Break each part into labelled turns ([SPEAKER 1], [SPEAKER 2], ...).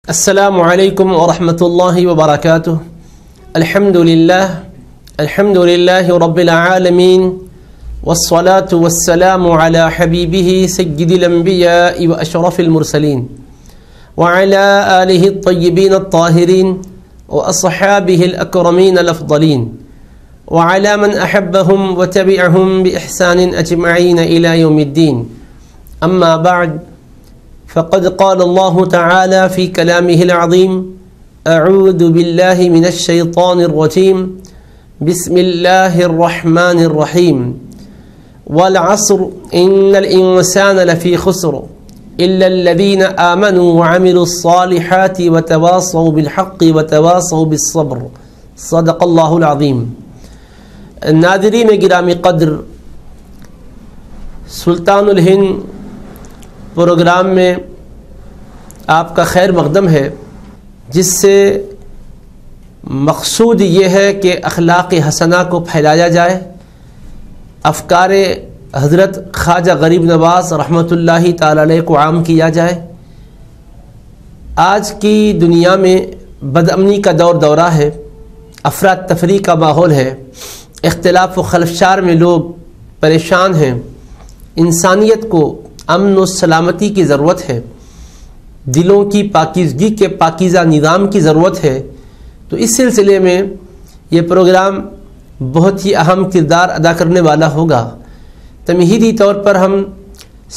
[SPEAKER 1] السلام علیکم ورحمۃ اللہ وبرکاتہ۔ الحمد للہ رب العالمین والصلاة والسلام علی حبیبہ سید الانبیاء واشرف المرسلین وعلی آلہ الطیبین الطاہرین واصحابہ الاکرمین الافضلین وعلی من احبہم وتبعہم بإحسان اجمعین الی یوم الدین، اما بعد فقد قال الله تعالى في كلامه العظيم: أعوذ بالله من الشيطان الرجيم، بسم الله الرحمن الرحيم، والعصر إن الإنسان لفي خسر إلا الذين آمنوا وعملوا الصالحات وتواصوا بالحق وتواصوا بالصبر، صدق الله العظيم۔ ناظرین گرامی قدر، سلطان الہند پروگرام میں آپ کا خیر مقدم ہے، جس سے مقصود یہ ہے کہ اخلاق حسنہ کو پھیلایا جائے، افکار حضرت خواجہ غریب نواز رحمۃ اللہ تعالی علیہ کو عام کیا جائے۔ آج کی دنیا میں بدامنی کا دورہ ہے، افراد تفریق کا ماحول ہے، اختلاف و خلفشار میں لوگ پریشان ہیں۔ انسانیت کو امن و سلامتی کی ضرورت ہے، دلوں کی پاکیزگی کے پاکیزہ نظام کی ضرورت ہے۔ تو اس سلسلے میں یہ پروگرام بہت ہی اہم کردار ادا کرنے والا ہوگا۔ تمہیدی طور پر ہم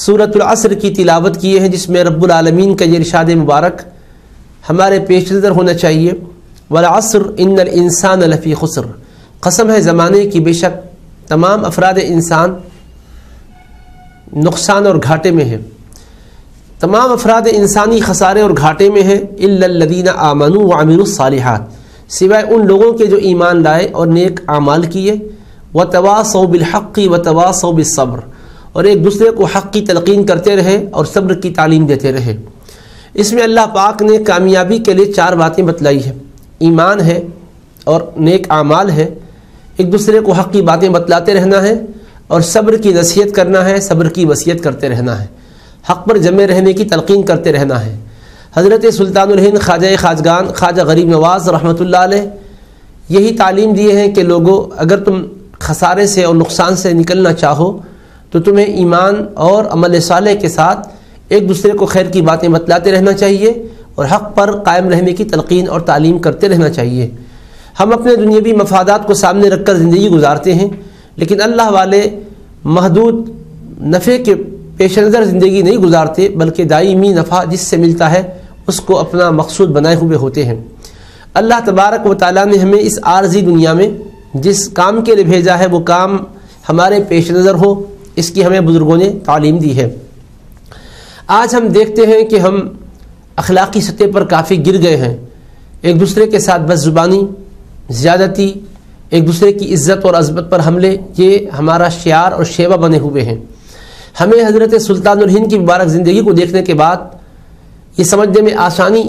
[SPEAKER 1] سورۃ العصر کی تلاوت کیے ہیں، جس میں رب العالمین کا یہ ارشاد مبارک ہمارے پیش نظر ہونا چاہیے: والعصر ان الانسان لفی خسر، قسم ہے زمانے کی، بے شک تمام افراد انسان نقصان اور گھاٹے میں ہیں، تمام افراد انسانی خسارے اور گھاٹے میں ہیں، الا الذین آمنوا وعملوا الصالحات، سوائے ان لوگوں کے جو ایمان لائے اور نیک اعمال کیے، وتواصوا بالحق وتواصوا بالصبر، اور ایک دوسرے کو حق کی تلقین کرتے رہے اور صبر کی تعلیم دیتے رہے۔ اس میں اللہ پاک نے کامیابی کے لیے 4 باتیں بتلائی ہیں: ایمان ہے اور نیک اعمال ہے، ایک دوسرے کو حق کی باتیں بتلاتے رہنا ہے، اور صبر کی نصیحت کرنا ہے، صبر کی وصیت کرتے رہنا ہے، حق پر جمے رہنے کی تلقین کرتے رہنا ہے۔ حضرت سلطان الہند خواجہ خواجگان خواجہ غریب نواز رحمۃ اللہ علیہ یہی تعلیم دیے ہیں کہ لوگوں، اگر تم خسارے سے اور نقصان سے نکلنا چاہو تو تمہیں ایمان اور عمل صالح کے ساتھ ایک دوسرے کو خیر کی باتیں بتلاتے رہنا چاہیے اور حق پر قائم رہنے کی تلقین اور تعلیم کرتے رہنا چاہیے۔ ہم اپنے دنیاوی مفادات کو سامنے رکھ کر زندگی گزارتے ہیں، لیکن اللہ والے محدود نفع کے پیش نظر زندگی نہیں گزارتے، بلکہ دائمی نفع جس سے ملتا ہے اس کو اپنا مقصود بنائے ہوئے ہوتے ہیں۔ اللہ تبارک و تعالیٰ نے ہمیں اس عارضی دنیا میں جس کام کے لیے بھیجا ہے، وہ کام ہمارے پیش نظر ہو، اس کی ہمیں بزرگوں نے تعلیم دی ہے۔ آج ہم دیکھتے ہیں کہ ہم اخلاقی سطح پر کافی گر گئے ہیں، ایک دوسرے کے ساتھ بد زبانی، زیادتی، ایک دوسرے کی عزت اور عظمت پر حملے، یہ ہمارا شعار اور شیوہ بنے ہوئے ہیں۔ ہمیں حضرت سلطان الہند کی مبارک زندگی کو دیکھنے کے بعد یہ سمجھنے میں آسانی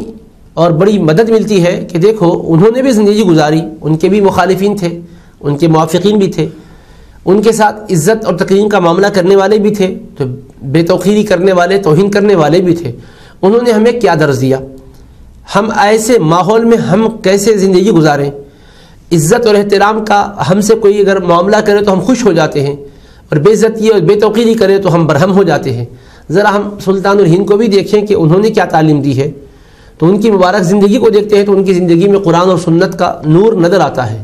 [SPEAKER 1] اور بڑی مدد ملتی ہے کہ دیکھو، انہوں نے بھی زندگی گزاری، ان کے بھی مخالفین تھے، ان کے موافقین بھی تھے، ان کے ساتھ عزت اور تقریم کا معاملہ کرنے والے بھی تھے، تو بے توقیری کرنے والے، توہین کرنے والے بھی تھے۔ انہوں نے ہمیں کیا درس دیا؟ ہم ایسے ماحول میں ہم کیسے زندگی گزاریں؟ عزت اور احترام کا ہم سے کوئی اگر معاملہ کرے تو ہم خوش ہو جاتے ہیں، اور بے عزتی اور بے توقیری کرے تو ہم برہم ہو جاتے ہیں۔ ذرا ہم سلطان الہند کو بھی دیکھیں کہ انہوں نے کیا تعلیم دی ہے، تو ان کی مبارک زندگی کو دیکھتے ہیں تو ان کی زندگی میں قرآن اور سنت کا نور نظر آتا ہے۔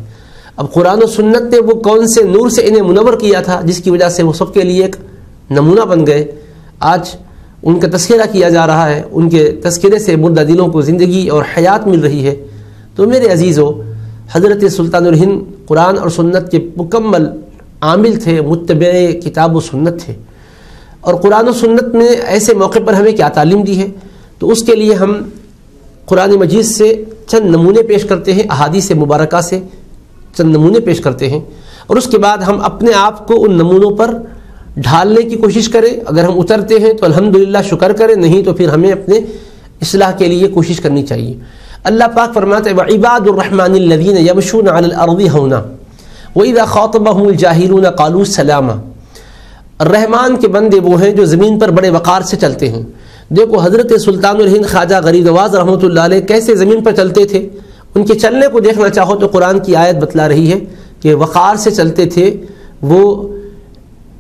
[SPEAKER 1] اب قرآن و سنت نے وہ کون سے نور سے انہیں منور کیا تھا جس کی وجہ سے وہ سب کے لیے ایک نمونہ بن گئے؟ آج ان کا تذکرہ کیا جا رہا ہے، ان کے تذکرے سے مردہ دلوں کو زندگی اور حیات مل رہی ہے۔ تو میرے عزیزو، حضرت سلطان الہند قرآن اور سنت کے مکمل عامل تھے، متبع کتاب و سنت تھے، اور قرآن و سنت نے ایسے موقع پر ہمیں کیا تعلیم دی ہے؟ تو اس کے لیے ہم قرآن مجید سے چند نمونے پیش کرتے ہیں، احادیث مبارکہ سے چند نمونے پیش کرتے ہیں، اور اس کے بعد ہم اپنے آپ کو ان نمونوں پر ڈھالنے کی کوشش کریں۔ اگر ہم اترتے ہیں تو الحمدللہ شکر کریں، نہیں تو پھر ہمیں اپنے اصلاح کے لیے کوشش کرنی چاہیے۔ اللہ پاک فرماتے ہیں: وَعِبَادُ الرَّحْمَنِ الَّذِينَ يَمْشُونَ عَلَى الْأَرْضِ هَوْنًا وَإِذَا خَاطَبَهُمُ الْجَاهِلُونَ قَالُوا سَلَامًا۔ رحمان کے بندے وہ ہیں جو زمین پر بڑے وقار سے چلتے ہیں، دیکھو حضرت سلطان الہند خواجہ غریب نواز رحمۃ اللہ علیہ کیسے زمین پر چلتے تھے. ان کے چلنے کو دیکھنا چاہو تو قرآن کی آیت بتلا رہی ہے کہ وقار سے چلتے تھے، وہ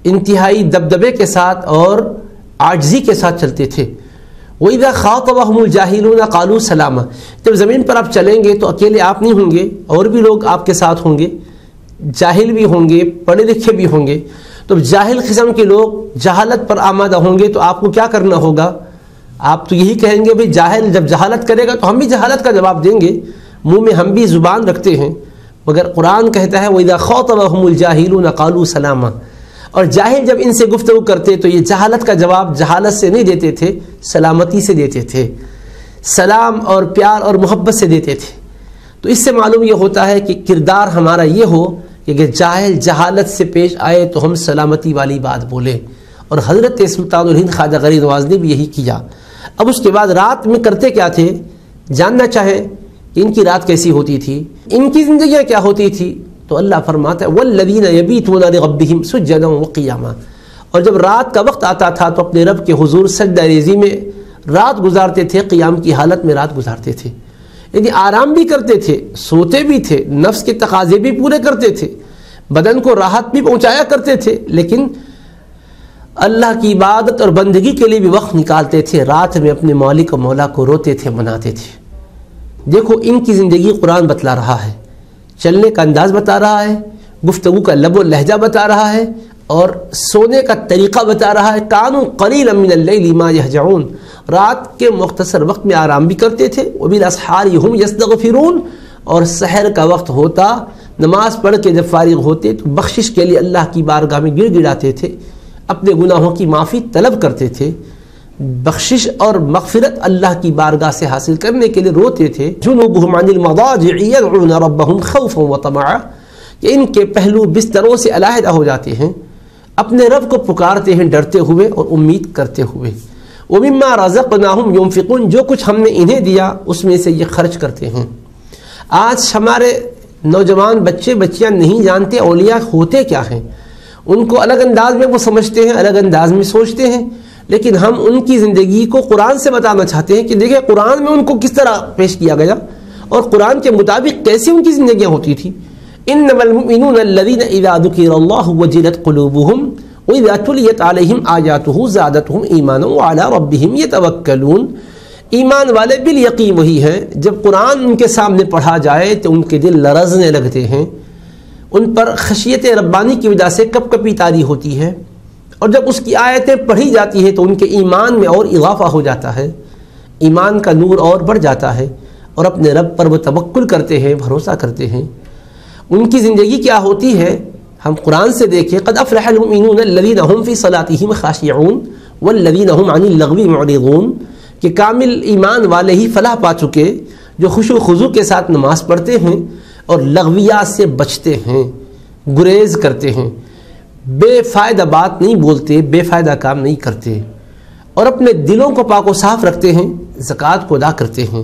[SPEAKER 1] انتہائی دبدبے کے ساتھ اور عاجزی کے ساتھ چلتے تھے. وَإِذَا خَاطَبَهُمُ الْجَاهِلُونَ قَالُوا سَلَامًا. جب زمین پر آپ چلیں گے تو اکیلے آپ نہیں ہوں گے، اور بھی لوگ آپ کے ساتھ ہوں گے، جاہل بھی ہوں گے، پڑھے لکھے بھی ہوں گے. تو جاہل قسم کے لوگ جہالت پر آمادہ ہوں گے تو آپ کو کیا کرنا ہوگا؟ آپ تو یہی کہیں گے بھئی جاہل جب جہالت کرے گا تو ہم بھی جہالت کا جواب دیں گے، منہ میں ہم بھی زبان رکھتے ہیں. مگر قرآن کہتا ہے وَإِذَا خَاطَبَهُمُ الْجَاهِلُونَ قَالُوا سَلَامًا. اور جاہل جب ان سے گفتگو کرتے تو یہ جہالت کا جواب جہالت سے نہیں دیتے تھے، سلامتی سے دیتے تھے، سلام اور پیار اور محبت سے دیتے تھے. تو اس سے معلوم یہ ہوتا ہے کہ کردار ہمارا یہ ہو کہ جاہل جہالت سے پیش آئے تو ہم سلامتی والی بات بولیں. اور حضرت سلطان الہند خواجہ غریب نواز نے بھی یہی کیا. اب اس کے بعد رات میں کرتے کیا تھے؟ جاننا چاہیں کہ ان کی رات کیسی ہوتی تھی، ان کی زندگیاں کیا ہوتی تھی؟ تو اللہ فرماتا ہے والذین یبیتون لربہم سجدا وقیاما. اور جب رات کا وقت آتا تھا تو اپنے رب کے حضور سجدہ ریزی میں رات گزارتے تھے، قیام کی حالت میں رات گزارتے تھے. یعنی آرام بھی کرتے تھے، سوتے بھی تھے، نفس کے تقاضے بھی پورے کرتے تھے، بدن کو راحت بھی پہنچایا کرتے تھے، لیکن اللہ کی عبادت اور بندگی کے لیے بھی وقت نکالتے تھے. رات میں اپنے مالک و مولا کو روتے تھے، مناتے تھے. دیکھو ان کی زندگی قرآن بتلا رہا ہے، چلنے کا انداز بتا رہا ہے، گفتگو کا لب و لہجہ بتا رہا ہے، اور سونے کا طریقہ بتا رہا ہے. کانوا قلیلا من اللیل ما یہجعون. رات کے مختصر وقت میں آرام بھی کرتے تھے. وبالاسحار هم یستغفرون. اور سحر کا وقت ہوتا، نماز پڑھ کے جب فارغ ہوتے تو بخشش کے لیے اللہ کی بارگاہ میں گڑ گڑاتے تھے، اپنے گناہوں کی معافی طلب کرتے تھے. بخشش اور مغفرت اللہ کی بارگاہ سے حاصل کرنے کے لیے روتے تھے. جنوبهم عن المضاجع يدعون ربهم خوفا وطمعا. کہ ان کے پہلو بستروں سے علیحدہ ہو جاتے ہیں، اپنے رب کو پکارتے ہیں ڈرتے ہوئے اور امید کرتے ہوئے. ومما رزقناهم ينفقون. جو کچھ ہم نے انہیں دیا اس میں سے یہ خرچ کرتے ہیں. آج ہمارے نوجوان بچے بچیاں نہیں جانتے اولیاء ہوتے کیا ہیں. ان کو الگ انداز میں وہ سمجھتے ہیں، الگ انداز میں سوچتے ہیں، لیکن ہم ان کی زندگی کو قرآن سے بتانا چاہتے ہیں کہ دیکھیں قرآن میں ان کو کس طرح پیش کیا گیا اور قرآن کے مطابق کیسی ان کی زندگیاں ہوتی تھی. انما المؤمنون الذين اذا ذكر الله وجلت قلوبهم واذا تليت عليهم آياته زادتهم ایمانا وعلى ربهم يتوکلون. ایمان والے بالیقین وہی ہیں جب قرآن ان کے سامنے پڑھا جائے تو ان کے دل لرزنے لگتے ہیں، ان پر خشیت ربانی کی وجہ سے کپ کپی طاری ہوتی ہے، اور جب اس کی آیتیں پڑھی جاتی ہیں تو ان کے ایمان میں اور اضافہ ہو جاتا ہے، ایمان کا نور اور بڑھ جاتا ہے، اور اپنے رب پر وہ توکل کرتے ہیں، بھروسہ کرتے ہیں. ان کی زندگی کیا ہوتی ہے ہم قرآن سے دیکھیں. قد افلح المؤمنون الذين هم في صلاتهم خاشعون والذين هم عن اللغو معرضون. کہ کامل ایمان والے ہی فلاح پا چکے جو خشوع و خضوع کے ساتھ نماز پڑھتے ہیں اور لغویات سے بچتے ہیں، گریز کرتے ہیں، بے فائدہ بات نہیں بولتے، بے فائدہ کام نہیں کرتے، اور اپنے دلوں کو پاک و صاف رکھتے ہیں، زکوٰۃ کو ادا کرتے ہیں.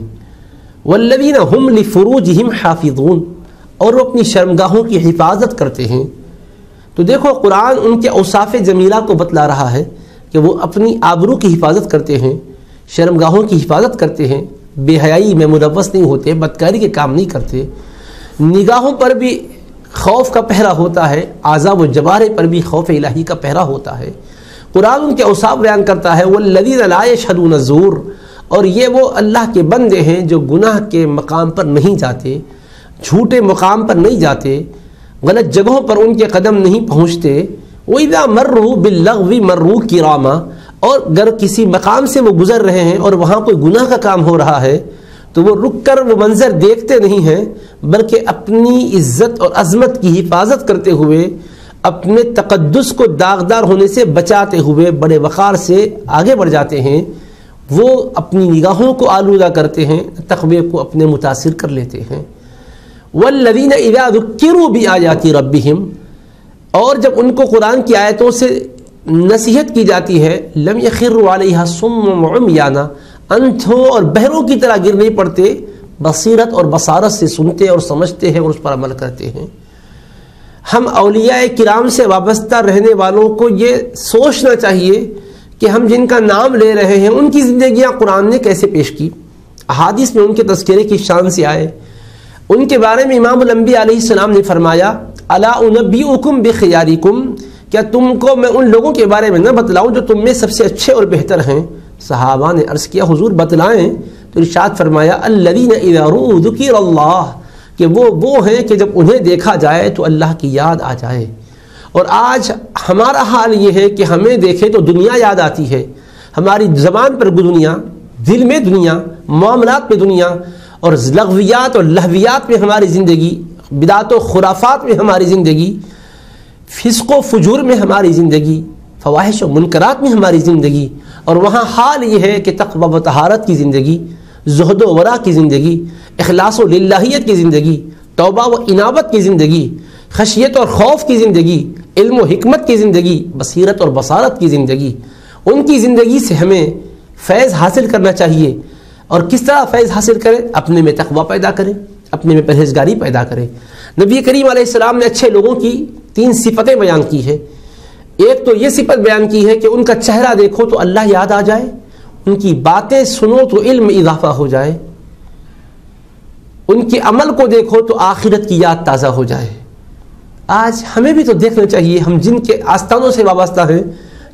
[SPEAKER 1] والذین هم لفروجهم حافظون. اور وہ اپنی شرمگاہوں کی حفاظت کرتے ہیں. تو دیکھو قرآن ان کے اوصاف جمیلہ کو بتلا رہا ہے کہ وہ اپنی آبرو کی حفاظت کرتے ہیں، شرمگاہوں کی حفاظت کرتے ہیں، بے حیائی میں ملوث نہیں ہوتے، بدکاری کے کام نہیں کرتے، نگاہوں پر بھی خوف کا پہرا ہوتا ہے، اعضاء و جوارح پر بھی خوف الہی کا پہرا ہوتا ہے. قرآن ان کے اوصاف بیان کرتا ہے والذین لا یشہدون الزور. اور یہ وہ اللہ کے بندے ہیں جو گناہ کے مقام پر نہیں جاتے، جھوٹے مقام پر نہیں جاتے، غلط جگہوں پر ان کے قدم نہیں پہنچتے. وَإِذَا مَرُّوا بِاللَّغْوِ مَرُّوا كِرَامًا. اور اگر کسی مقام سے وہ گزر رہے ہیں اور وہاں کوئی گناہ کا کام ہو رہا ہے تو وہ رک کر وہ منظر دیکھتے نہیں ہیں، بلکہ اپنی عزت اور عظمت کی حفاظت کرتے ہوئے، اپنے تقدس کو داغدار ہونے سے بچاتے ہوئے بڑے وقار سے آگے بڑھ جاتے ہیں. وہ اپنی نگاہوں کو آلودہ کرتے ہیں، تقوی کو اپنے متاثر کر لیتے ہیں. والذین اذا ذکروا بآیات ربہم. اور جب ان کو قرآن کی آیتوں سے نصیحت کی جاتی ہے لم یخروا علیہا صم عمیانا. انتھوں اور بہروں کی طرح گر نہیں پڑتے، بصیرت اور بصارت سے سنتے اور سمجھتے ہیں اور اس پر عمل کرتے ہیں. ہم اولیاء کرام سے وابستہ رہنے والوں کو یہ سوچنا چاہیے کہ ہم جن کا نام لے رہے ہیں ان کی زندگیاں قرآن نے کیسے پیش کی، احادیث میں ان کے تذکرے کی شان سے آئے۔ ان کے بارے میں امام الانبیاء علیہ السلام نے فرمایا الا انبئکم بخیارکم، کیا تم کو میں ان لوگوں کے بارے میں نہ بتلاؤں جو تم میں سب سے اچھے اور بہتر ہیں؟ صحابہ نے عرض کیا حضور بتلائیں، تو ارشاد فرمایا الذین اذا رؤوا ذکر اللہ، کہ وہ ہیں کہ جب انہیں دیکھا جائے تو اللہ کی یاد آ جائے۔ اور آج ہمارا حال یہ ہے کہ ہمیں دیکھے تو دنیا یاد آتی ہے، ہماری زبان پر دنیا، دل میں دنیا، معاملات میں دنیا، اور لغویات اور لہویات میں ہماری زندگی، بدعت و خرافات میں ہماری زندگی، فسق و فجور میں ہماری زندگی، فواحش و منکرات میں ہماری زندگی، اور وہاں حال یہ ہے کہ تقوی و طہارت کی زندگی، زہد و ورع کی زندگی، اخلاص و للہیت کی زندگی، توبہ و انابت کی زندگی، خشیت اور خوف کی زندگی، علم و حکمت کی زندگی، بصیرت اور بصارت کی زندگی، ان کی زندگی سے ہمیں فیض حاصل کرنا چاہیے۔ اور کس طرح فیض حاصل کریں؟ اپنے میں تقوی پیدا کریں، اپنے میں پرہیزگاری پیدا کریں۔ نبی کریم علیہ السلام نے اچھے لوگوں کی 3 صفتیں بیان کی ہے۔ ایک تو یہ صفت بیان کی ہے کہ ان کا چہرہ دیکھو تو اللہ یاد آ جائے، ان کی باتیں سنو تو علم میں اضافہ ہو جائے، ان کے عمل کو دیکھو تو آخرت کی یاد تازہ ہو جائے۔ آج ہمیں بھی تو دیکھنا چاہیے، ہم جن کے آستانوں سے وابستہ ہیں،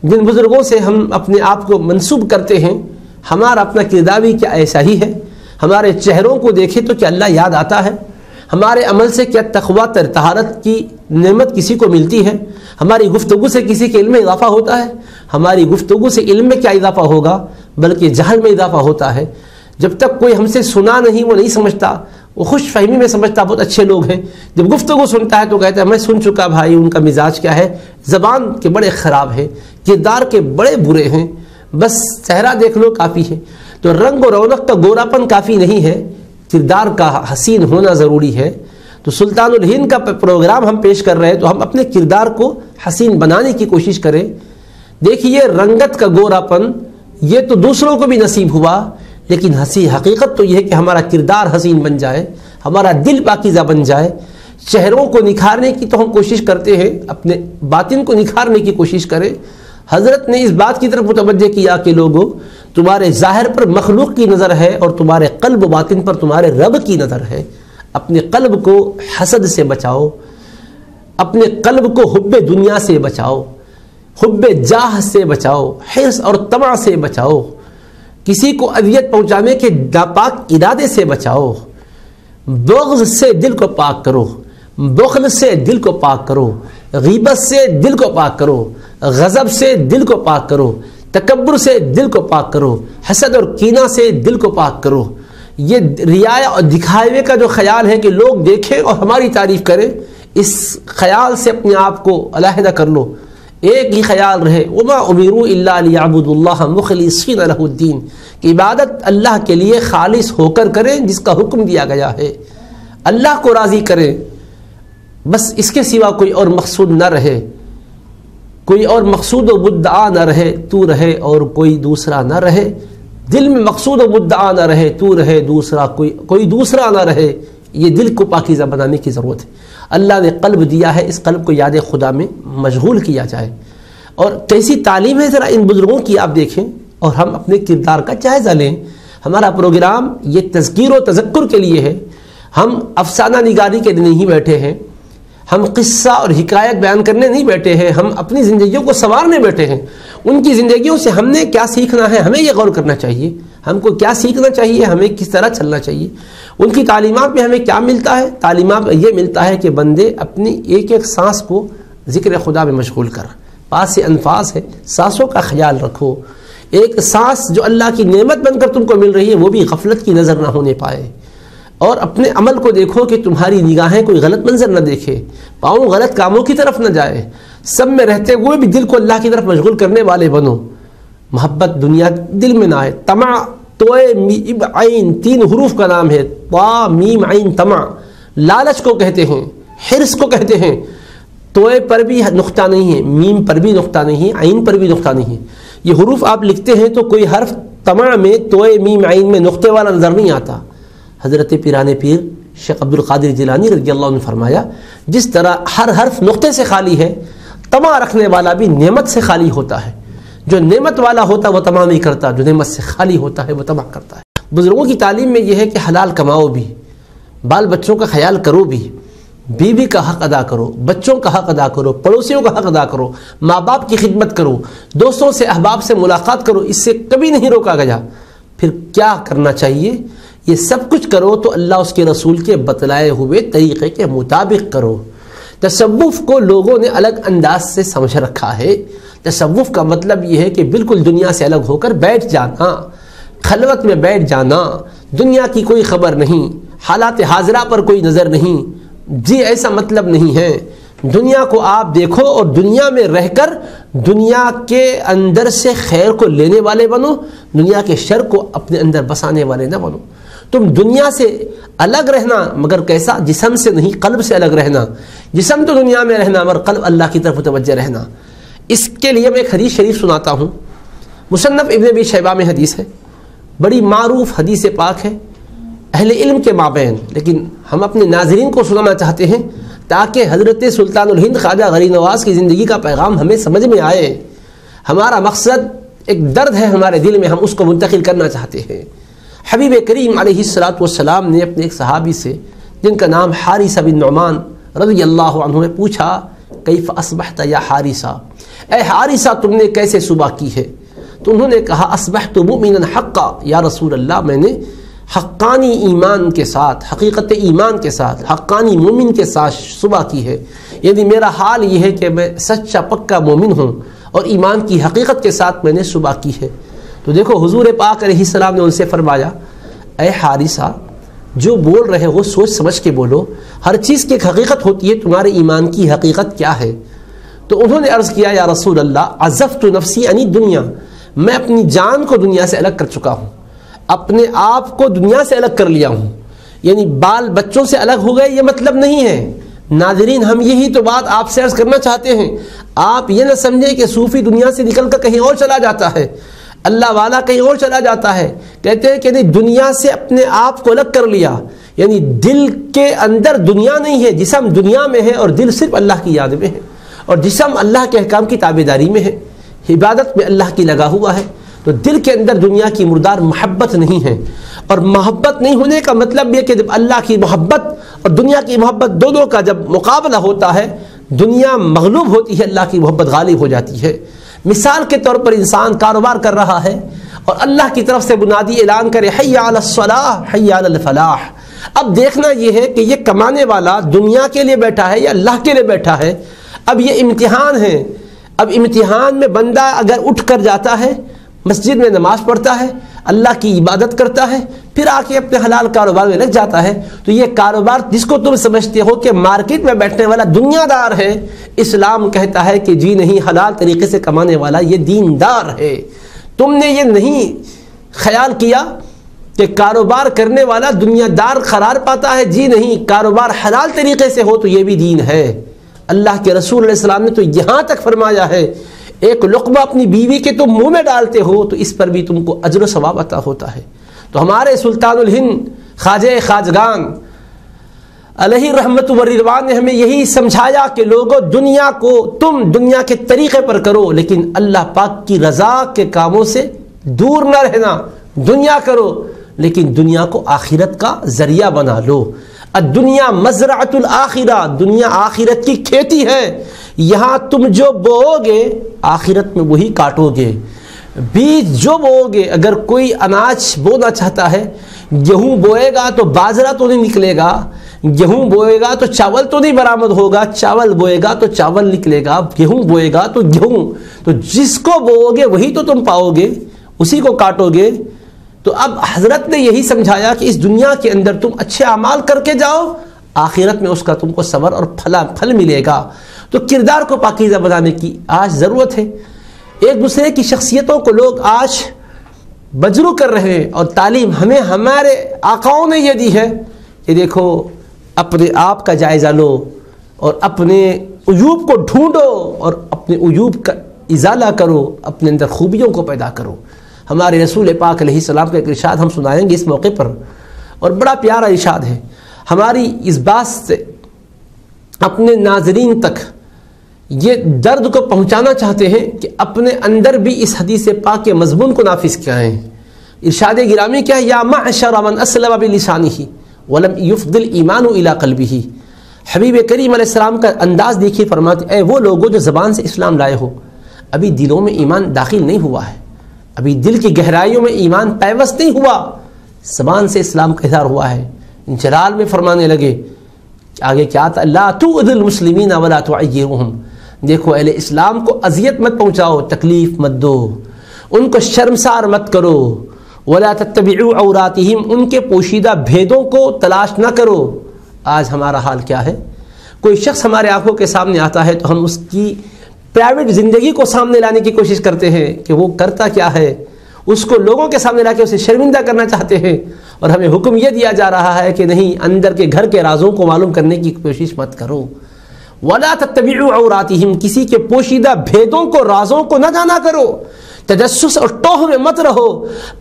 [SPEAKER 1] جن بزرگوں سے ہم اپنے آپ کو منسوب کرتے ہیں، ہمارا اپنا کردار بھی کیا ایسا ہی ہے؟ ہمارے چہروں کو دیکھیں تو کیا اللہ یاد آتا ہے؟ ہمارے عمل سے کیا تقویٰ طہارت کی نعمت کسی کو ملتی ہے؟ ہماری گفتگو سے کسی کے علم میں اضافہ ہوتا ہے؟ ہماری گفتگو سے علم میں کیا اضافہ ہوگا، بلکہ جہل میں اضافہ ہوتا ہے۔ جب تک کوئی ہم سے سنا نہیں، وہ نہیں سمجھتا، وہ خوش فہمی میں سمجھتا بہت اچھے لوگ ہیں، جب گفتگو سنتا ہے تو کہتا ہے میں سن چکا بھائی ان کا مزاج کیا ہے، زبان کے بڑے خراب ہیں، کردار کے بڑے برے ہیں، بس چہرہ دیکھ لو کافی ہے۔ تو رنگ و رونق کا گوراپن کافی نہیں ہے، کردار کا حسین ہونا ضروری ہے۔ تو سلطان الہند کا پروگرام ہم پیش کر رہے ہیں تو ہم اپنے کردار کو حسین بنانے کی کوشش کریں۔ دیکھیے رنگت کا گوراپن یہ تو دوسروں کو بھی نصیب ہوا، لیکن حقیقت تو یہ ہے کہ ہمارا کردار حسین بن جائے، ہمارا دل پاکیزہ بن جائے۔ چہروں کو نکھارنے کی تو ہم کوشش کرتے ہیں، اپنے باطن کو نکھارنے کی کوشش کریں۔ حضرت نے اس بات کی طرف متوجہ کیا کہ لوگوں تمہارے ظاہر پر مخلوق کی نظر ہے اور تمہارے قلب و باطن پر تمہارے رب کی نظر ہے۔ اپنے قلب کو حسد سے بچاؤ، اپنے قلب کو حب دنیا سے بچاؤ، حب جاہ سے بچاؤ، حرص اور طمع سے بچاؤ، کسی کو اذیت پہنچانے کے ناپاک ارادے سے بچاؤ، بغض سے دل کو پاک کرو، بخل سے دل کو پاک کرو، غیبت سے دل کو پاک کرو، غضب سے دل کو پاک کرو، تکبر سے دل کو پاک کرو، حسد اور کینہ سے دل کو پاک کرو۔ یہ ریا اور دکھاوے کا جو خیال ہے کہ لوگ دیکھیں اور ہماری تعریف کریں، اس خیال سے اپنے آپ کو علیحدہ کر لو۔ ایک ہی خیال رہے وما امروا الا ليعبدوا الله مخلصين له الدين، کہ عبادت اللہ کے لیے خالص ہو کر کریں جس کا حکم دیا گیا ہے، اللہ کو راضی کریں، بس اس کے سوا کوئی اور مقصود نہ رہے، کوئی اور مقصود و مدعا نہ رہے، تو رہے اور کوئی دوسرا نہ رہے، دل میں مقصود و مدعا نہ رہے، تو رہے دوسرا کوئی دوسرا نہ رہے۔ یہ دل کو پاکیزہ بنانے کی ضرورت ہے۔ اللہ نے قلب دیا ہے، اس قلب کو یاد خدا میں مشغول کیا جائے۔ اور کیسی تعلیم ہے ذرا ان بزرگوں کی آپ دیکھیں، اور ہم اپنے کردار کا جائزہ لیں۔ ہمارا پروگرام یہ تذکیر و تذکر کے لیے ہے، ہم افسانہ نگاری کے لیے نہیں بیٹھے ہیں، ہم قصہ اور حکایت بیان کرنے نہیں بیٹھے ہیں، ہم اپنی زندگیوں کو سنوارنے بیٹھے ہیں۔ ان کی زندگیوں سے ہم نے کیا سیکھنا ہے، ہمیں یہ غور کرنا چاہیے، ہم کو کیا سیکھنا چاہیے، ہمیں کس طرح چلنا چاہیے۔ ان کی تعلیمات میں ہمیں کیا ملتا ہے؟ تعلیمات میں یہ ملتا ہے کہ بندے اپنی ایک ایک سانس کو ذکر خدا میں مشغول کر، پاس سے انفاس ہے، سانسوں کا خیال رکھو۔ ایک سانس جو اللہ کی نعمت بن کر تم کو مل رہی ہے وہ بھی غفلت کی نظر نہ ہونے پائے، اور اپنے عمل کو دیکھو کہ تمہاری نگاہیں کوئی غلط منظر نہ دیکھے، پاؤں غلط کاموں کی طرف نہ جائے، سب میں رہتے ہوئے بھی دل کو اللہ کی طرف مشغول کرنے والے بنو۔ محبت دنیا دل میں نہ آئے۔ طمع توئے میم عین 3 حروف کا نام ہے، طا میم عین طمع، لالچ کو کہتے ہیں، حرص کو کہتے ہیں۔ توئے پر بھی نقطہ نہیں ہے، میم پر بھی نقطہ نہیں ہے، عین پر بھی نقطہ نہیں ہے۔ یہ حروف آپ لکھتے ہیں تو کوئی حرف طمع میں توئے میم عین میں نقطے والا نظر نہیں آتا۔ حضرت پیران پیر شیخ عبد القادر جیلانی رضی اللہ عنہ نے فرمایا جس طرح ہر حرف نقطے سے خالی ہے، طمع رکھنے والا بھی نعمت سے خالی ہوتا ہے۔ جو نعمت والا ہوتا ہے وہ تمام ہی کرتا، جو نعمت سے خالی ہوتا ہے وہ تباہ کرتا ہے۔ بزرگوں کی تعلیم میں یہ ہے کہ حلال کماؤ بھی، بال بچوں کا خیال کرو بھی، بیوی کا حق ادا کرو، بچوں کا حق ادا کرو، پڑوسیوں کا حق ادا کرو، ماں باپ کی خدمت کرو، دوستوں سے احباب سے ملاقات کرو، اس سے کبھی نہیں روکا گیا۔ پھر کیا کرنا چاہیے؟ یہ سب کچھ کرو تو اللہ اس کے رسول کے بتلائے ہوئے طریقے کے مطابق کرو۔ تصوف کو لوگوں نے الگ انداز سے سمجھ رکھا ہے۔ تصوف کا مطلب یہ ہے کہ بالکل دنیا سے الگ ہو کر بیٹھ جانا، خلوت میں بیٹھ جانا، دنیا کی کوئی خبر نہیں، حالات حاضرہ پر کوئی نظر نہیں۔ جی ایسا مطلب نہیں ہے۔ دنیا کو آپ دیکھو اور دنیا میں رہ کر دنیا کے اندر سے خیر کو لینے والے بنو، دنیا کے شر کو اپنے اندر بسانے والے نہ بنو۔ تم دنیا سے الگ رہنا مگر کیسا؟ جسم سے نہیں، قلب سے الگ رہنا۔ جسم تو دنیا میں رہنا مگر قلب اللہ کی طرف متوجہ رہنا۔ اس کے لیے میں ایک حدیث شریف سناتا ہوں، مصنف ابن ابی شیبہ میں حدیث ہے، بڑی معروف حدیث پاک ہے اہل علم کے مابین، لیکن ہم اپنے ناظرین کو سنانا چاہتے ہیں تاکہ حضرت سلطان الہند خواجہ غریب نواز کی زندگی کا پیغام ہمیں سمجھ میں آئے۔ ہمارا مقصد ایک درد ہے ہمارے دل میں، ہم اس کو منتقل کرنا چاہتے ہیں۔ حبیب کریم علیہ الصلاۃ والسلام نے اپنے ایک صحابی سے جن کا نام حارثہ بن نعمان رضی اللہ عنہ نے پوچھا، کیف اصبحت یا حارثہ، اے حارثہ تم نے کیسے صبح کی ہے؟ تو انہوں نے کہا، اصبحت مؤمنا حقا، یا رسول اللہ میں نے حقانی ایمان کے ساتھ، حقیقت ایمان کے ساتھ، حقانی مومن کے ساتھ صبح کی ہے، یعنی میرا حال یہ ہے کہ میں سچا پکا مومن ہوں اور ایمان کی حقیقت کے ساتھ میں نے صبح کی ہے۔ تو دیکھو حضور پاک علیہ السلام نے ان سے فرمایا، اے حارثہ جو بول رہے ہو سوچ سمجھ کے بولو، ہر چیز کی ایک حقیقت ہوتی ہے، تمہارے ایمان کی حقیقت کیا ہے؟ تو انہوں نے عرض کیا، یا رسول اللہ عزفت نفسی عن الدنیا، میں اپنی جان کو دنیا سے الگ کر چکا ہوں، اپنے آپ کو دنیا سے الگ کر لیا ہوں، یعنی بال بچوں سے الگ ہو گئے یہ مطلب نہیں ہے۔ ناظرین ہم یہی تو بات آپ سے عرض کرنا چاہتے ہیں، آپ یہ نہ سمجھیں کہ صوفی دنیا سے نکل کر کہیں اور چلا جاتا ہے، اللہ والا کہیں اور چلا جاتا ہے۔ کہتے ہیں کہ نہیں، دنیا سے اپنے آپ کو الگ کر لیا، یعنی دل کے اندر دنیا نہیں ہے، جسم دنیا میں ہے اور دل صرف اللہ کی یاد میں ہے، اور جسم اللہ کے احکام کی تابعداری میں ہے، عبادت میں اللہ کی لگا ہوا ہے۔ تو دل کے اندر دنیا کی مردار محبت نہیں ہے، اور محبت نہیں ہونے کا مطلب یہ کہ جب اللہ کی محبت اور دنیا کی محبت دونوں کا جب مقابلہ ہوتا ہے، دنیا مغلوب ہوتی ہے، اللہ کی محبت غالب ہو جاتی ہے۔ مثال کے طور پر انسان کاروبار کر رہا ہے اور اللہ کی طرف سے بنادی اعلان کرے، حی علی الصلاح حی علی الفلاح، اب دیکھنا یہ ہے کہ یہ کمانے والا دنیا کے لیے بیٹھا ہے یا اللہ کے لیے بیٹھا ہے۔ اب یہ امتحان ہے، اب امتحان میں بندہ اگر اٹھ کر جاتا ہے، مسجد میں نماز پڑھتا ہے، اللہ کی عبادت کرتا ہے، پھر آ کے اپنے حلال کاروبار میں لگ جاتا ہے، تو یہ کاروبار جس کو تم سمجھتے ہو کہ مارکیٹ میں بیٹھنے والا دنیا دار ہے، اسلام کہتا ہے کہ جی نہیں، حلال طریقے سے کمانے والا یہ دیندار ہے۔ تم نے یہ نہیں خیال کیا کہ کاروبار کرنے والا دنیا دار قرار پاتا ہے، جی نہیں، کاروبار حلال طریقے سے ہو تو یہ بھی دین ہے۔ اللہ کے رسول علیہ السلام نے تو یہاں تک فرمایا ہے، ایک لقمہ اپنی بیوی کے تم منہ میں ڈالتے ہو تو اس پر بھی تم کو اجر و ثواب عطا ہوتا ہے۔ تو ہمارے سلطان الہند خواجہ خواجگان علیہ رحمت و رضوان نے ہمیں یہی سمجھایا کہ لوگوں، دنیا کو تم دنیا کے طریقے پر کرو، لیکن اللہ پاک کی رضا کے کاموں سے دور نہ رہنا۔ دنیا کرو لیکن دنیا کو آخرت کا ذریعہ بنا لو۔ الدنیا مزرعۃ الآخرہ، دنیا آخرت کی کھیتی ہے، یہاں تم جو بو گے آخرت میں وہی کاٹو گے۔ بیج جو بو گے، اگر کوئی اناج بونا چاہتا ہے، گیہوں بوئے گا تو باجرہ تو نہیں نکلے گا، گیہوں بوئے گا تو چاول تو نہیں برآمد ہوگا، چاول بوئے گا تو چاول نکلے گا، گیہوں بوئے گا تو گیہوں، تو جس کو بو گے وہی تو تم پاؤ گے، اسی کو کاٹو گے۔ تو اب حضرت نے یہی سمجھایا کہ اس دنیا کے اندر تم اچھے اعمال کر کے جاؤ، آخرت میں اس کا تم کو صبر اور پھل ملے گا۔ تو کردار کو پاکیزہ بنانے کی آج ضرورت ہے۔ ایک دوسرے کی شخصیتوں کو لوگ آج بجرو کر رہے ہیں، اور تعلیم ہمیں ہمارے آقاؤں نے یہ دی ہے کہ دیکھو اپنے آپ کا جائزہ لو اور اپنے عیوب کو ڈھونڈو اور اپنے عیوب کا ازالہ کرو، اپنے اندر خوبیوں کو پیدا کرو۔ ہمارے رسول پاک علیہ السلام کا ایک ارشاد ہم سنائیں گے اس موقع پر، اور بڑا پیارا ارشاد ہے۔ ہماری اس بات سے اپنے ناظرین تک یہ درد کو پہنچانا چاہتے ہیں کہ اپنے اندر بھی اس حدیث پاک کے مضمون کو نافذ کریں۔ ارشاد گرامی کیا ہے، یا معشر من اسلم بلسانہ ولم یفضل ایمان الی قلبہ۔ حبیب کریم علیہ السلام کا انداز دیکھیے، فرماتے اے وہ لوگوں جو زبان سے اسلام لائے ہو، ابھی دلوں میں ایمان داخل نہیں ہوا ہے، ابھی دل کی گہرائیوں میں ایمان پیوست نہیں ہوا، زبان سے اسلام کا اظہار ہوا ہے۔ جلال میں فرمانے لگے، آگے کیا تھا، لا تؤذوا المسلمین ولا تعیرهم، دیکھو اہل اسلام کو اذیت مت پہنچاؤ، تکلیف مت دو، ان کو شرمسار مت کرو، ولا تتبعوا عوراتهم، ان کے پوشیدہ بھیدوں کو تلاش نہ کرو۔ آج ہمارا حال کیا ہے، کوئی شخص ہمارے آنکھوں کے سامنے آتا ہے تو ہم اس کی پرائیویٹ زندگی کو سامنے لانے کی کوشش کرتے ہیں کہ وہ کرتا کیا ہے، اس کو لوگوں کے سامنے لا کے اسے شرمندہ کرنا چاہتے ہیں، اور ہمیں حکم یہ دیا جا رہا ہے کہ نہیں، اندر کے گھر کے رازوں کو معلوم کرنے کی کوشش مت کرو۔ وَلَا تَتَّبِعُوا عَوْرَاتِهِمْ، کسی کے پوشیدہ بھیدوں کو، رازوں کو نہ جانا کرو، تجسس اور ٹوہ میں مت رہو۔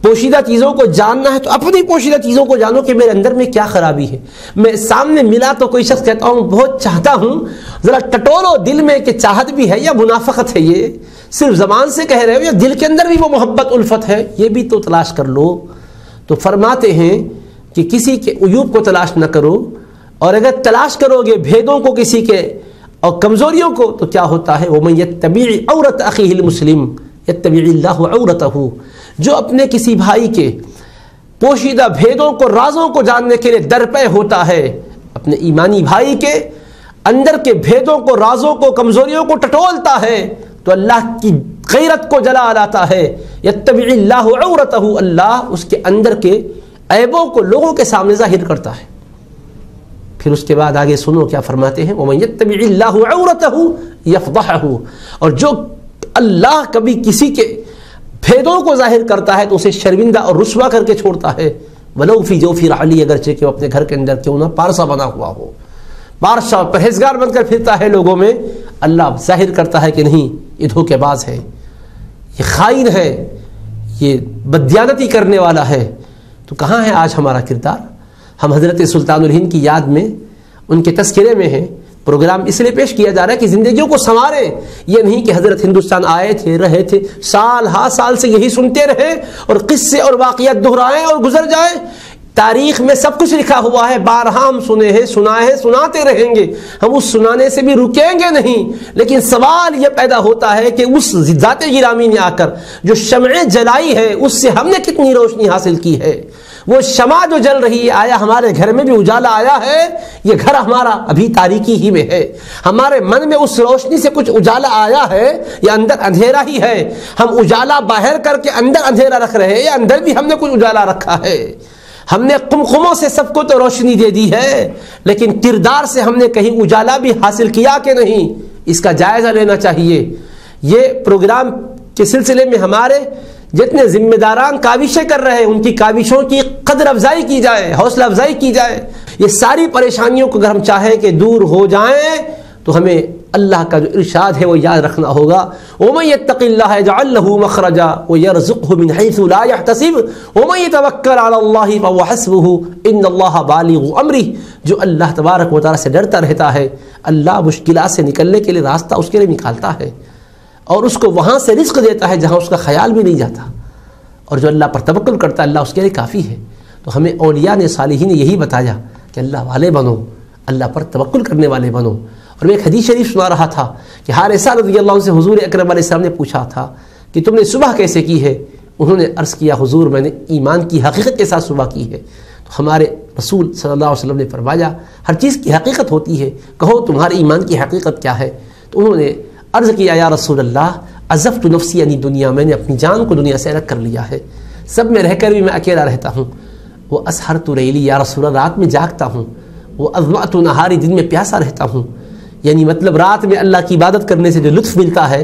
[SPEAKER 1] پوشیدہ چیزوں کو جاننا ہے تو اپنی پوشیدہ چیزوں کو جانو کہ میرے اندر میں کیا خرابی ہے۔ میں سامنے ملا تو کوئی شخص کہتا ہوں بہت چاہتا ہوں، ذرا ٹٹولو دل میں کہ چاہت بھی ہے یا منافقت ہے، یہ صرف زبان سے کہہ رہے ہو یا دل کے اندر بھی وہ محبت الفت ہے، یہ بھی تو تلاش کر لو۔ تو فرماتے ہیں کہ کسی کے عیوب کو تلاش نہ کرو، اور اگر تلاش کرو گے بھیدوں کو کسی کے اور کمزوریوں کو تو کیا ہوتا ہے، وَمَن يَتَّبِعِ عَوْرَةَ أَخِيهِ الْمُسْلِمِ يَتَّبِعِ اللَّهُ عَوْرَتَهُ، جو اپنے کسی بھائی کے پوشیدہ بھیدوں کو، رازوں کو جاننے کے لیے درپے ہوتا ہے، اپنے ایمانی بھائی کے اندر کے بھیدوں کو، رازوں کو، کمزوریوں کو ٹٹولتا ہے تو اللہ کی غیرت کو جلا لاتا ہے۔ یتبع اللہ عورتہ، اللہ اس کے اندر کے عیبوں کو لوگوں کے سامنے ظاہر کرتا ہے۔ پھر اس کے بعد آگے سنو کیا فرماتے ہیں، وَمَن يَتَّبِعِ اللَّهُ عَوْرَتَهُ يَفْضَحَهُ، اور جو اللہ کبھی کسی کے بھیدوں کو ظاہر کرتا ہے تو اسے شرمندہ اور رسوا کر کے چھوڑتا ہے، وَلَوْ فِي جَوْفِ رَحْلِهِ، اگرچہ کہ وہ اپنے گھر کے اندر کیوں نہ پارسا بنا ہوا ہو، پارسا پرہیزگار بن کر پھرتا ہے لوگوں میں، اللہ ظاہر کرتا ہے کہ نہیں، یہ دھوکے باز ہے، یہ خائن ہے، یہ بددیانتی کرنے والا ہے۔ تو کہاں ہے آج ہمارا کردار؟ ہم حضرت سلطان الہند کی یاد میں، ان کے تذکرے میں ہیں، پروگرام اس لیے پیش کیا جا رہا ہے کہ زندگیوں کو سنواریں۔ یہ نہیں کہ حضرت ہندوستان آئے تھے، رہے تھے، سال ہا سال سے یہی سنتے رہے اور قصے اور واقعات دہرائیں اور گزر جائیں۔ تاریخ میں سب کچھ لکھا ہوا ہے، بارہا ہم سنے ہیں، سنائے ہیں، سناتے رہیں گے، ہم اس سنانے سے بھی رکیں گے نہیں۔ لیکن سوال یہ پیدا ہوتا ہے کہ اس ذات گرامی نے آ کر جو شمع جلائی ہے، اس سے ہم نے کتنی روشنی حاصل کی ہے؟ وہ شمع جو جل رہی ہے، آیا ہمارے گھر میں بھی اجالا آیا ہے؟ یہ گھر ہمارا ابھی تاریکی ہی میں ہے، ہمارے من میں اس روشنی سے کچھ اجالا آیا ہے یا اندر اندھیرا ہی ہے؟ ہم اجالا باہر کر کے اندر اندھیرا رکھ رہے ہیں یا اندر بھی ہم نے کچھ اجالا رکھا ہے؟ ہم نے قمقموں سے سب کو تو روشنی دے دی ہے، لیکن کردار سے ہم نے کہیں اجالا بھی حاصل کیا کہ نہیں؟ اس کا جائزہ لینا چاہیے۔ یہ پروگرام کے سلسلے میں ہمارے جتنے ذمہ داران کاوشیں کر رہے ہیں، ان کی کاوشوں کی قدر افزائی کی جائے، حوصلہ افزائی کی جائے۔ یہ ساری پریشانیوں کو اگر ہم چاہیں کہ دور ہو جائیں تو ہمیں اللہ کا جو ارشاد ہے وہ یاد رکھنا ہوگا، وَمَن يَتَّقِ اللَّهَ يَجْعَل لَّهُ مَخْرَجًا وَيَرْزُقْهُ مِنْ حَيْثُ لَا يَحْتَسِبُ وَمَن يَتَوَكَّلْ عَلَى اللَّهِ فَهُوَ حَسْبُهُ إِنَّ اللَّهَ بَالِغُ أَمْرِهِ، جو اللہ تبارک و تعالیٰ سے ڈرتا رہتا ہے، اللہ مشکلات سے نکلنے کے لیے راستہ اس کے لیے نکالتا ہے اور اس کو وہاں سے رزق دیتا ہے جہاں اس کا خیال بھی نہیں جاتا، اور جو اللہ پر توکل کرتا ہے اللہ اس کے لیے کافی ہے۔ تو ہمیں اولیاء نے، صالحین نے یہی بتایا کہ اللہ والے بنو، اللہ پر توکل کرنے والے بنو۔ اور میں ایک حدیث شریف سنا رہا تھا کہ حارثہ رضی اللہ عنہ سے حضور اکرم علیہ السلام نے پوچھا تھا کہ تم نے صبح کیسے کی ہے؟ انہوں نے عرض کیا حضور میں نے ایمان کی حقیقت کے ساتھ صبح کی ہے۔ تو ہمارے رسول صلی اللہ علیہ وسلم نے فرمایا ہر چیز کی حقیقت ہوتی ہے، کہو تمہارے ایمان کی حقیقت کیا ہے؟ تو انہوں نے عرض کیا یا رسول اللہ عزفت نفسی عنی دنیا، میں نے اپنی جان کو دنیا سے الگ کر لیا ہے، سب میں رہ کر بھی میں اکیلا رہتا ہوں۔ وہ اسحرت ریلی، یا رسول اللہ رات میں جاگتا ہوں، وہ اظمأت نہاری، دن میں پیاسا رہتا ہوں، یعنی مطلب رات میں اللہ کی عبادت کرنے سے جو لطف ملتا ہے،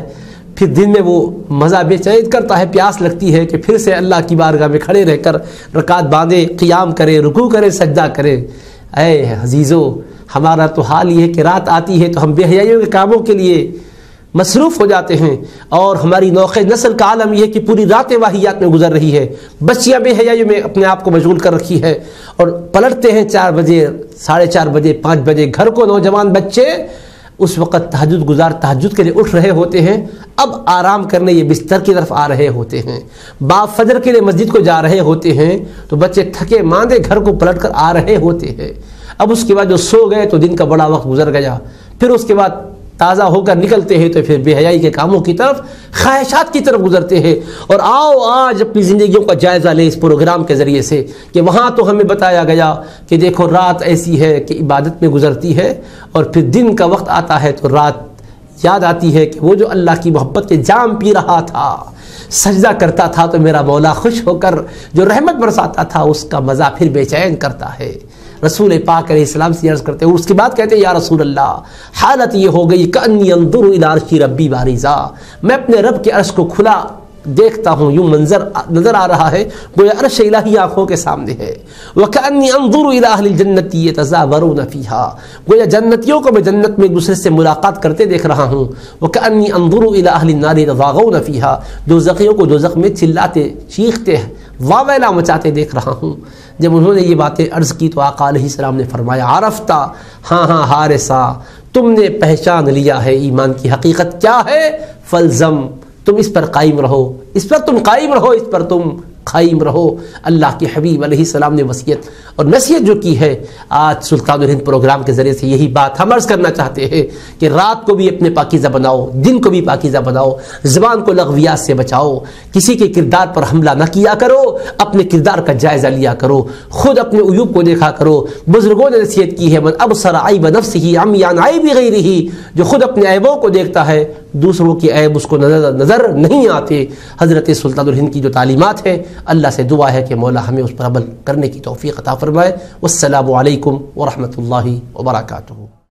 [SPEAKER 1] پھر دن میں وہ مزہ بے چین کرتا ہے، پیاس لگتی ہے کہ پھر سے اللہ کی بارگاہ میں کھڑے رہ کر رکعت باندھے، قیام کرے، رکوع کرے، سجدہ کرے۔ اے عزیزو، ہمارا تو حال یہ ہے کہ رات آتی ہے تو ہم بے حیائیوں کے کاموں کے لیے مصروف ہو جاتے ہیں، اور ہماری نوخ نسل کا عالم یہ کہ پوری راتیں واہیات میں گزر رہی ہے، بچیاں بے حیائی میں اپنے آپ کو مشغول کر رکھی ہے، اور پلٹتے ہیں 4 بجے، 4:30 بجے، 5 بجے گھر کو، نوجوان بچے اس وقت تہجد گزار تہجد کے لیے اٹھ رہے ہوتے ہیں، اب آرام کرنے یہ بستر کی طرف آ رہے ہوتے ہیں، باپ فجر کے لیے مسجد کو جا رہے ہوتے ہیں تو بچے تھکے ماندے گھر کو پلٹ کر آ رہے ہوتے ہیں۔ اب اس کے بعد جو سو گئے تو دن کا بڑا وقت گزر گیا، پھر اس کے بعد تازہ ہو کر نکلتے ہیں تو پھر بے حیائی کے کاموں کی طرف، خواہشات کی طرف گزرتے ہیں۔ اور آؤ آج اپنی زندگیوں کا جائزہ لیں اس پروگرام کے ذریعے سے کہ وہاں تو ہمیں بتایا گیا کہ دیکھو رات ایسی ہے کہ عبادت میں گزرتی ہے، اور پھر دن کا وقت آتا ہے تو رات یاد آتی ہے کہ وہ جو اللہ کی محبت کے جام پی رہا تھا، سجدہ کرتا تھا تو میرا مولا خوش ہو کر جو رحمت برساتا تھا اس کا مزہ پھر بے چین کرتا ہے۔ رسول پاک علیہ السلام سے عرض کرتے ہیں، اس کے بعد کہتے ہیں یا رسول اللہ حالت یہ ہو گئی کأنی انظر الی عرش ربی بارزا، میں اپنے رب کے عرش کو کھلا دیکھتا ہوں، یوں منظر نظر آ رہا ہے گویا عرش الہی آنکھوں کے سامنے ہے۔ وَكَأَنِّي أَنظُرُ إِلَىٰ أَهْلِ الْجَنَّةِ يَتَزَاوَرُونَ فِيهَا، گویا جنتیوں کو میں جنت میں ایک دوسرے سے ملاقات کرتے دیکھ رہا ہوں۔ وَكَأَنِّي أَنظُرُ إِلَىٰ أَهْلِ النَّارِ يَتَضَاغَوْنَ فِيهَا، دوزخیوں کو دوزخ میں چلاتے چیختے واویلا مچاتے دیکھ رہا ہوں۔ جب انہوں نے یہ باتیں عرض کی تو آقا علیہ السلام نے فرمایا عرفتا، ہاں ہاں حارثہ، تم نے پہچان لیا ہے ایمان کی حقیقت کیا ہے، فلزم، تم اس پر قائم رہو، اس پر تم قائم رہو، اس پر تم قائم رہو۔ اللہ کے حبیب علیہ السلام نے وصیت اور نصیحت جو کی ہے، آج سلطان الہند پروگرام کے ذریعے سے یہی بات ہم عرض کرنا چاہتے ہیں کہ رات کو بھی اپنے پاکیزہ بناؤ، دن کو بھی پاکیزہ بناؤ، زبان کو لغویات سے بچاؤ، کسی کے کردار پر حملہ نہ کیا کرو، اپنے کردار کا جائزہ لیا کرو، خود اپنے عیوب کو دیکھا کرو۔ بزرگوں نے نصیحت کی ہے من ابصر عیب نفسہ عمی عن عیب غیرہ، جو خود اپنے عیبوں کو دیکھتا ہے دوسروں کی عیب اس کو نظر نہیں آتے۔ حضرت سلطان الہند کی جو تعلیمات ہے، اللہ سے دعا ہے کہ مولا ہمیں اس پر عمل کرنے کی توفیق عطا فرمائے۔ والسلام علیکم ورحمۃ اللہ وبرکاتہ۔